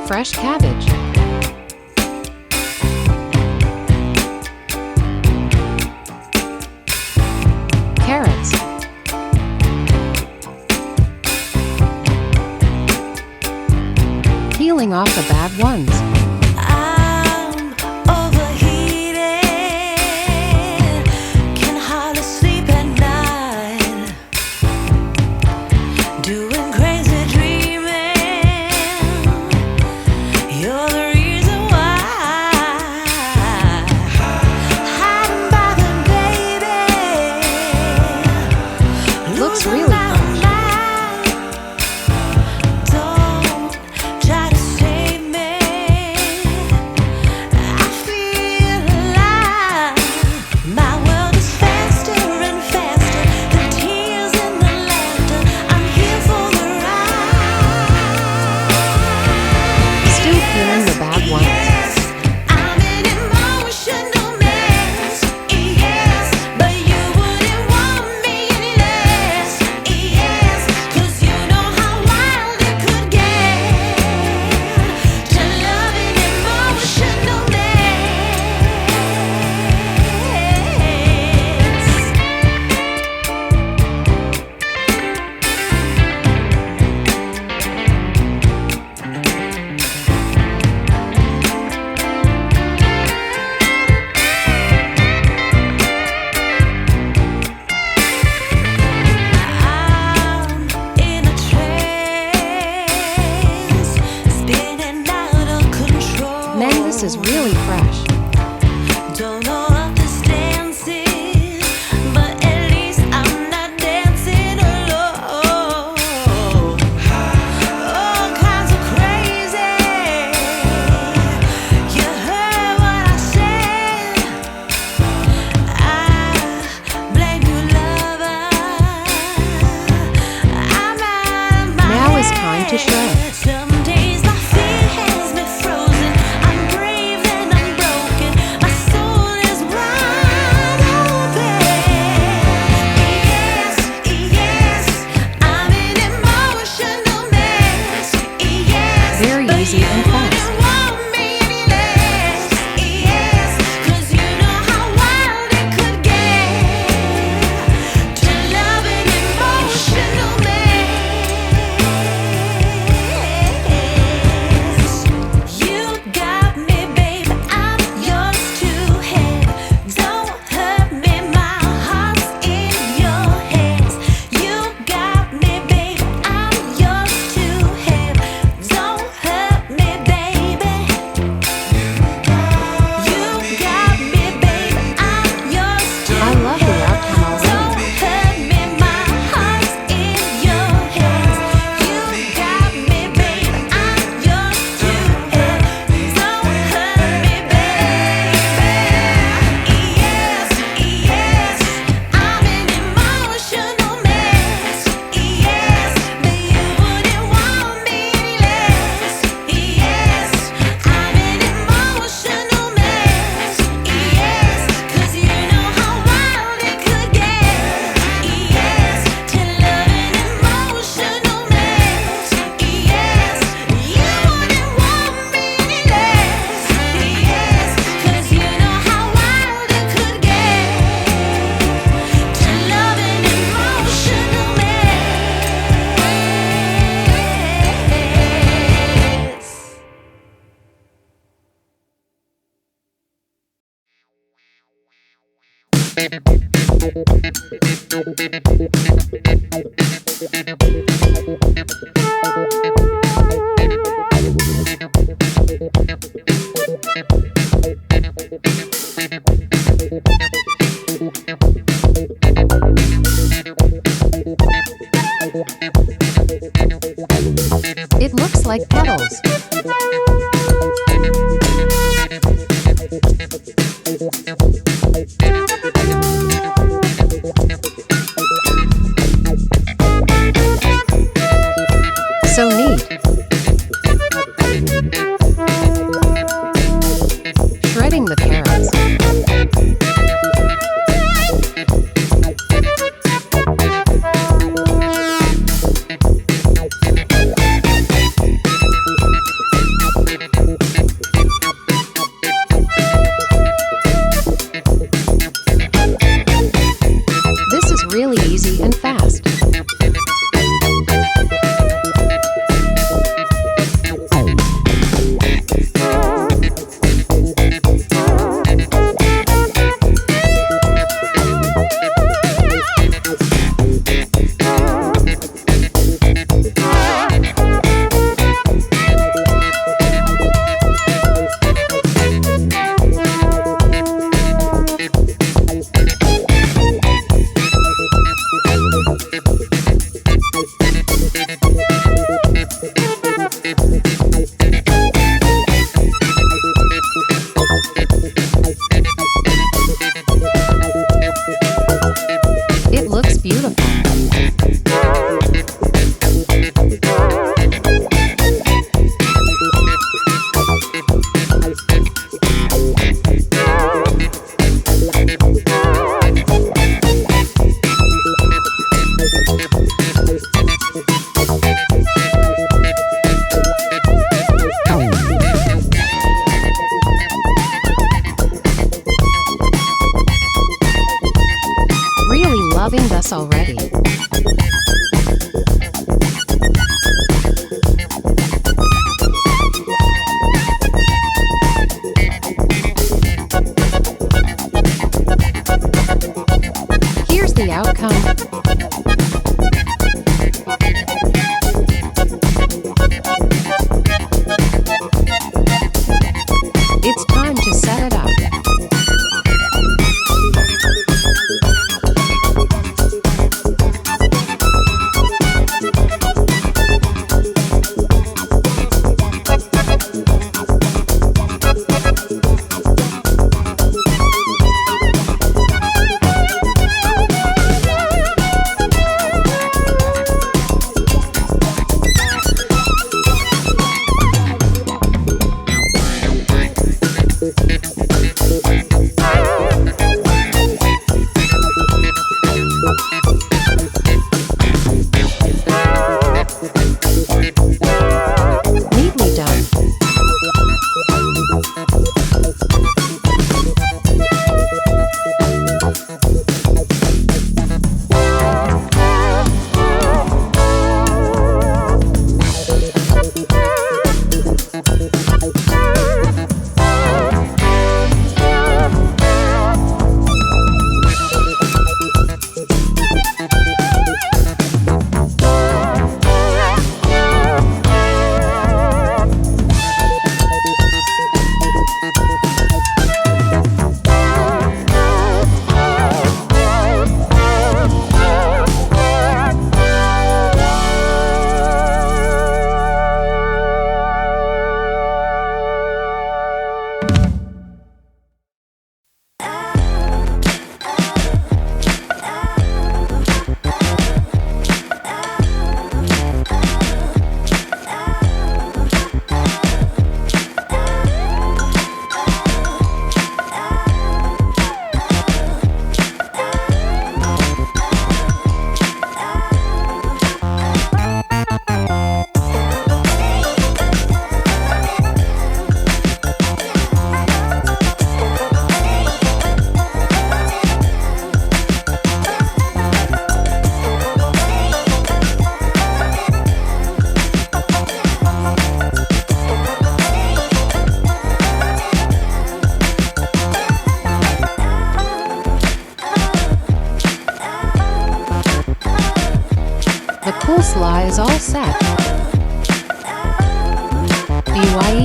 fresh cabbage, carrots, peeling off the bad ones, is really fresh. Don't know what this dance is, but at least I'm not dancing alone. All kinds of crazy. You heard what I said. I blame you, lover. I'm out of my Now is time to shred. Some days my feet has me frozen. I'm brave and I'm broken. My soul is wide open. Yes, yes, I'm an emotional mess. Yes, Very but easy you and fast. wouldn't want me any less. Yes, 'cause you know how wild it could get to love an emotional mess. You got me, babe, I'm yours to have. Don't hurt me, my heart's in your hands. You got me, babe, I'm yours to have. Don't hurt me, baby. You got me, babe, I'm yours to I love the outcome already. Don't hurt me, my heart's in your hands. You got me, babe, I'm yours to have. Don't hurt me, baby. Yes, yes, I'm an emotional mess. Yes, but you wouldn't want me any less. Yes, I'm an emotional mess. Yes, 'cause you know how wild it could get. Yes, to love an emotional mess. Yes, you wouldn't want me any less. Yes, 'cause you know how wild it could get. To love an emotional mess. It looks like petals. So neat. Shredding the carrots. sauce already. Here's the outcome. It's time to set it up. Neatly done. The coleslaw is all set. BYE.